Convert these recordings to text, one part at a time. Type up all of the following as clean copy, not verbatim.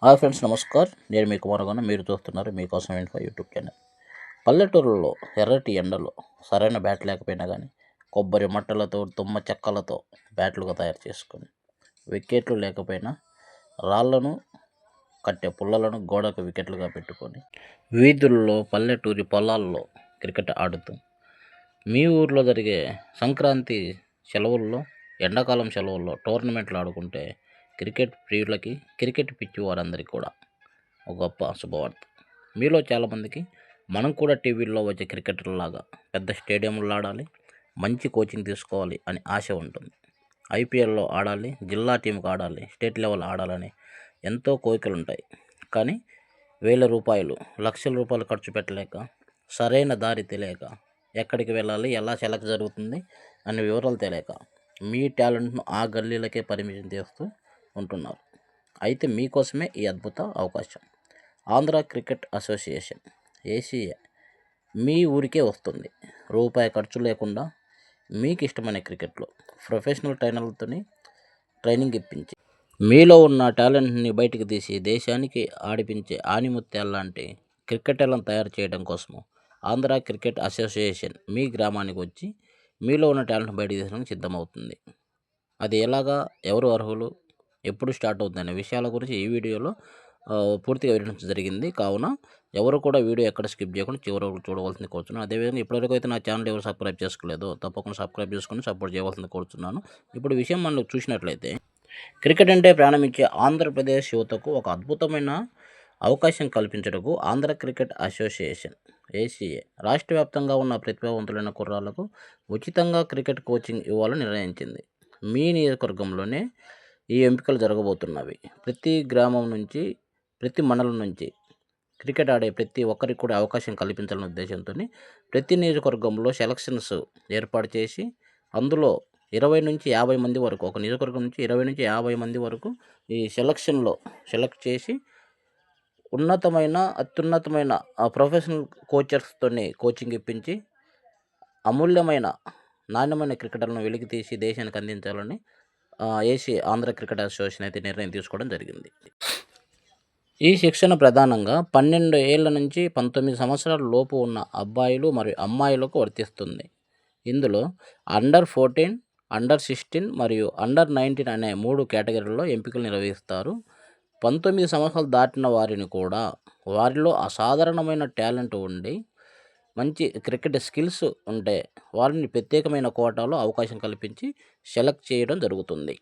Hi friends, namaskar. నేను మీ కుమారగౌన. మీరు చూస్తున్నారు మీకోసం ఇన్ఫో యూట్యూబ్ ఛానల్. పల్లెటూరులో ఎర్రటి ఎండలో సరైన బ్యాట్ లేకపోయినా కానీ కొబ్బరి మట్టలతో తుమ్మ చెక్కలతో బ్యాట్లుగా తయారు చేసుకొని, వికెట్లు లేకపోయినా రాళ్లను కట్టే పుల్లలను గోడకు వికెట్లుగా పెట్టుకొని వీధుల్లో పల్లెటూరి పొలాల్లో క్రికెట్ ఆడుతూ మీ ఊర్లో జరిగే సంక్రాంతి సెలవుల్లో, ఎండాకాలం సెలవుల్లో టోర్నమెంట్లు ఆడుకుంటే క్రికెట్ ప్రియులకి, క్రికెట్ పిచ్చి వారందరికీ కూడా ఒక గొప్ప శుభవార్త. మీలో చాలామందికి మనం కూడా టీవీల్లో వచ్చే క్రికెటర్లాగా పెద్ద స్టేడియంలో ఆడాలి, మంచి కోచింగ్ తీసుకోవాలి అని ఆశ ఉంటుంది. ఐపీఎల్లో ఆడాలి, జిల్లా టీంకి ఆడాలి, స్టేట్ లెవెల్ ఆడాలని ఎంతో కోరికలు ఉంటాయి. కానీ ₹1000, లక్షల రూపాయలు ఖర్చు పెట్టలేక, సరైన దారి తెలియక, ఎక్కడికి వెళ్ళాలి, ఎలా సెలెక్ట్ జరుగుతుంది అనే వివరాలు తెలియక మీ టాలెంట్ను ఆ గల్లీలకే పరిమితం చేస్తూ ఉంటున్నారు. అయితే మీకోసమే ఈ అద్భుత అవకాశం. ఆంధ్ర క్రికెట్ అసోసియేషన్ ఏసీఏ మీ ఊరికే వస్తుంది. రూపాయి ఖర్చు లేకుండా మీకు ఇష్టమైన క్రికెట్లో ప్రొఫెషనల్ ట్రైనర్లతోని ట్రైనింగ్ ఇప్పించి మీలో ఉన్న టాలెంట్ని బయటికి తీసి దేశానికి ఆడిపించే ఆణిముత్యాల్లాంటి క్రికెటర్లను తయారు చేయడం కోసము ఆంధ్ర క్రికెట్ అసోసియేషన్ మీ గ్రామానికి వచ్చి మీలో ఉన్న టాలెంట్ బయటికి తీసడానికి సిద్ధమవుతుంది. అది ఎలాగా, ఎవరు అర్హులు, ఎప్పుడు స్టార్ట్ అవుతుంది అనే విషయాల గురించి ఈ వీడియోలో పూర్తిగా వివరించడం జరిగింది. కావున ఎవరు కూడా వీడియో ఎక్కడ స్కిప్ చేయకుండా చివరి వరకు చూడవలసింది కోరుతున్నాను. అదేవిధంగా ఇప్పటివరకు అయితే నా ఛానల్ ఎవరు సబ్స్క్రైబ్ చేసుకోలేదో తప్పకుండా సబ్స్క్రైబ్ చేసుకొని సపోర్ట్ చేయవలసింది కోరుతున్నాను. ఇప్పుడు విషయం మనం చూసినట్లయితే, క్రికెట్ అంటే ప్రారంభించే ఆంధ్రప్రదేశ్ యువతకు ఒక అద్భుతమైన అవకాశం కల్పించటకు ఆంధ్ర క్రికెట్ అసోసియేషన్ ఏసీఏ రాష్ట్ర వ్యాప్తంగా ఉన్న ప్రతిభావంతులైన కుర్రాళ్లకు ఉచితంగా క్రికెట్ కోచింగ్ ఇవ్వాలని నిర్ణయించింది. మీ నియోజకవర్గంలోనే ఈ ఎంపికలు జరగబోతున్నవి. ప్రతి గ్రామం నుంచి, ప్రతి మండలం నుంచి క్రికెట్ ఆడే ప్రతి ఒక్కరికి కూడా అవకాశం కల్పించాలనే ఉద్దేశంతో ప్రతి నియోజకవర్గంలో సెలక్షన్స్ ఏర్పాటు చేసి, అందులో 20 నుంచి 50 మంది వరకు, ఒక నియోజకవర్గం నుంచి 20 నుంచి 50 మంది వరకు ఈ సెలక్షన్లో సెలెక్ట్ చేసి అత్యున్నతమైన ప్రొఫెషనల్ కోచర్స్తోని కోచింగ్ ఇప్పించి అమూల్యమైన నాణ్యమైన క్రికెటర్లను వెలికి తీసి దేశానికి అందించాలని ఆంధ్ర క్రికెట్ అసోసియేషన్ అయితే నిర్ణయం తీసుకోవడం జరిగింది. ఈ శిక్షణ ప్రధానంగా 12 ఏళ్ల నుంచి 19 సంవత్సరాల లోపు ఉన్న అబ్బాయిలు మరియు అమ్మాయిలకు వర్తిస్తుంది. ఇందులో అండర్-14, అండర్-16 మరియు అండర్-19 అనే 3 కేటగిరీల్లో ఎంపికలు నిర్వహిస్తారు. 19 సంవత్సరాలు దాటిన వారిని కూడా, వారిలో అసాధారణమైన టాలెంట్ ఉండి మంచి క్రికెట్ స్కిల్స్ ఉంటే వారిని ప్రత్యేకమైన కోటాలో అవకాశం కల్పించి సెలెక్ట్ చేయడం జరుగుతుంది.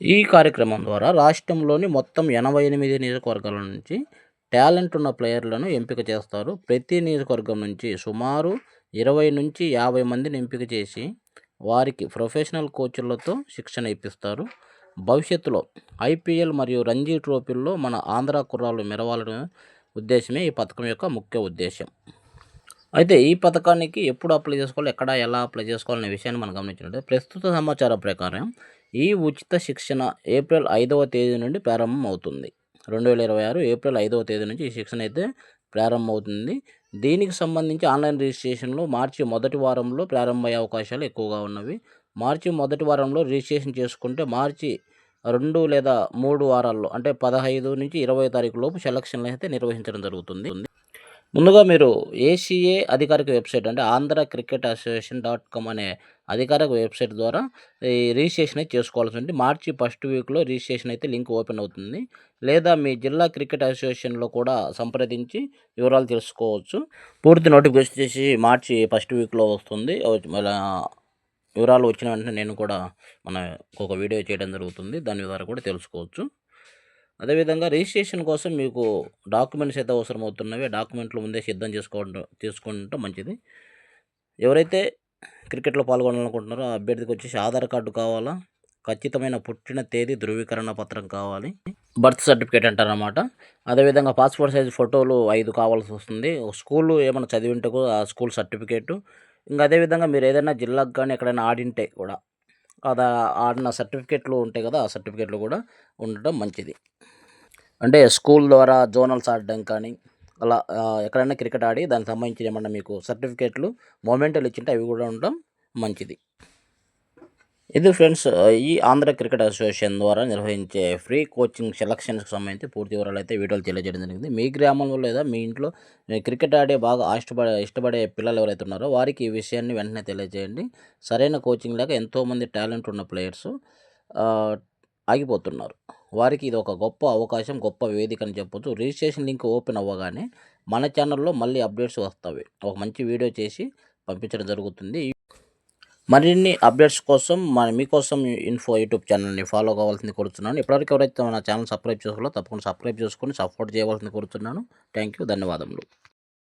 ఈ కార్యక్రమం ద్వారా రాష్ట్రంలోని మొత్తం 88 నియోజకవర్గాల నుంచి టాలెంట్ ఉన్న ప్లేయర్లను ఎంపిక చేస్తారు. ప్రతి నియోజకవర్గం నుంచి సుమారు 20 నుంచి 50 మందిని ఎంపిక చేసి వారికి ప్రొఫెషనల్ కోచ్లతో శిక్షణ ఇప్పిస్తారు. భవిష్యత్తులో ఐపీఎల్ మరియు రంజీ ట్రోఫీల్లో మన ఆంధ్ర కుర్రాళ్ళు మెరవాలనే ఉద్దేశమే ఈ పథకం యొక్క ముఖ్య ఉద్దేశం. అయితే ఈ పథకానికి ఎప్పుడు అప్లై చేసుకోవాలి, ఎక్కడ ఎలా అప్లై చేసుకోవాలనే విషయాన్ని మనం గమనించినట్లయితే, ప్రస్తుత సమాచారం ప్రకారం ఈ ఉచిత శిక్షణ ఏప్రిల్ 5వ తేదీ నుండి ప్రారంభం అవుతుంది. 2026 ఏప్రిల్ 5వ తేదీ నుంచి ఈ శిక్షణ అయితే ప్రారంభమవుతుంది. దీనికి సంబంధించి ఆన్లైన్ రిజిస్ట్రేషన్లు మార్చి మొదటి వారంలో ప్రారంభమయ్యే అవకాశాలు ఎక్కువగా ఉన్నవి. మార్చి మొదటి వారంలో రిజిస్ట్రేషన్ చేసుకుంటే మార్చి 2 లేదా 3 వారాల్లో, అంటే 15 నుంచి 20 తారీఖు లోపు సెలక్షన్లు అయితే నిర్వహించడం జరుగుతుంది. ముందుగా మీరు ఏసీఏ అధికారిక వెబ్సైట్, అంటే ఆంధ్ర క్రికెట్ అసోసియేషన్.com అనే అధికారిక వెబ్సైట్ ద్వారా ఈ రిజిస్ట్రేషన్ అయితే చేసుకోవాల్సి ఉంటుంది. మార్చి ఫస్ట్ వీక్లో రిజిస్ట్రేషన్ అయితే లింక్ ఓపెన్ అవుతుంది. లేదా మీ జిల్లా క్రికెట్ అసోసియేషన్లో కూడా సంప్రదించి వివరాలు తెలుసుకోవచ్చు. పూర్తి నోటిఫికేషన్ చేసి మార్చి ఫస్ట్ వీక్లో వస్తుంది. వివరాలు వచ్చిన వెంటనే నేను కూడా ఒక వీడియో చేయడం జరుగుతుంది. దాని ద్వారా కూడా తెలుసుకోవచ్చు. అదేవిధంగా రిజిస్ట్రేషన్ కోసం మీకు డాక్యుమెంట్స్ అయితే అవసరం అవుతున్నవి. డాక్యుమెంట్లు ముందే సిద్ధం తీసుకుంటే మంచిది. ఎవరైతే క్రికెట్లో పాల్గొనాలనుకుంటున్నారో ఆ అభ్యర్థికి వచ్చేసి ఆధార్ కార్డు కావాలా, ఖచ్చితమైన పుట్టిన తేదీ ధృవీకరణ పత్రం కావాలి, బర్త్ సర్టిఫికేట్ అంటారన్నమాట. అదేవిధంగా పాస్పోర్ట్ సైజ్ ఫోటోలు 5 కావాల్సి వస్తుంది. స్కూల్ ఏమైనా చదివింటే కూడా ఆ స్కూల్ సర్టిఫికేటు. ఇంకా అదేవిధంగా మీరు ఏదైనా జిల్లాకు కానీ ఎక్కడైనా ఆడింటే కూడా ఆడిన సర్టిఫికేట్లు ఉంటాయి కదా, ఆ సర్టిఫికేట్లు కూడా ఉండటం మంచిది. అంటే స్కూల్ ద్వారా జోనల్స్ ఆడడం కానీ, అలా ఎక్కడైనా క్రికెట్ ఆడి దానికి సంబంధించి ఏమన్నా మీకు సర్టిఫికేట్లు, మొమెంటోలు ఇచ్చింటే అవి కూడా ఉండడం మంచిది. ఇది ఫ్రెండ్స్ ఈ ఆంధ్ర క్రికెట్ అసోసియేషన్ ద్వారా నిర్వహించే ఫ్రీ కోచింగ్ సెలక్షన్స్కి సంబంధించి పూర్తి వివరాలు అయితే వీడియోలు తెలియజేయడం జరిగింది. మీ గ్రామంలో లేదా మీ ఇంట్లో క్రికెట్ ఆడే బాగా ఇష్టపడే పిల్లలు ఎవరైతే ఉన్నారో వారికి ఈ విషయాన్ని వెంటనే తెలియజేయండి. సరైన కోచింగ్ లేక ఎంతోమంది టాలెంట్ ఉన్న ప్లేయర్స్ ఆగిపోతున్నారు. వారికి ఇది ఒక గొప్ప అవకాశం, గొప్ప వేదిక అని చెప్పొచ్చు. రిజిస్ట్రేషన్ లింక్ ఓపెన్ అవ్వగానే మన ఛానల్లో మళ్ళీ అప్డేట్స్ వస్తాయి. ఒక మంచి వీడియో చేసి పంపించడం జరుగుతుంది. మరిన్ని అప్డేట్స్ కోసం మీకోసం ఇన్ఫో యూట్యూబ్ ఛానల్ని ఫాలో కావాల్సింది కోరుతున్నాను. ఇప్పటివరకు ఎవరైతే మన ఛానల్ సబ్స్క్రైబ్ చేసుకోవాలో తప్పకుండా సబ్స్క్రైబ్ చేసుకొని సపోర్ట్ చేయవలసింది కోరుతున్నాను. థ్యాంక్ యూ, ధన్యవాదములు.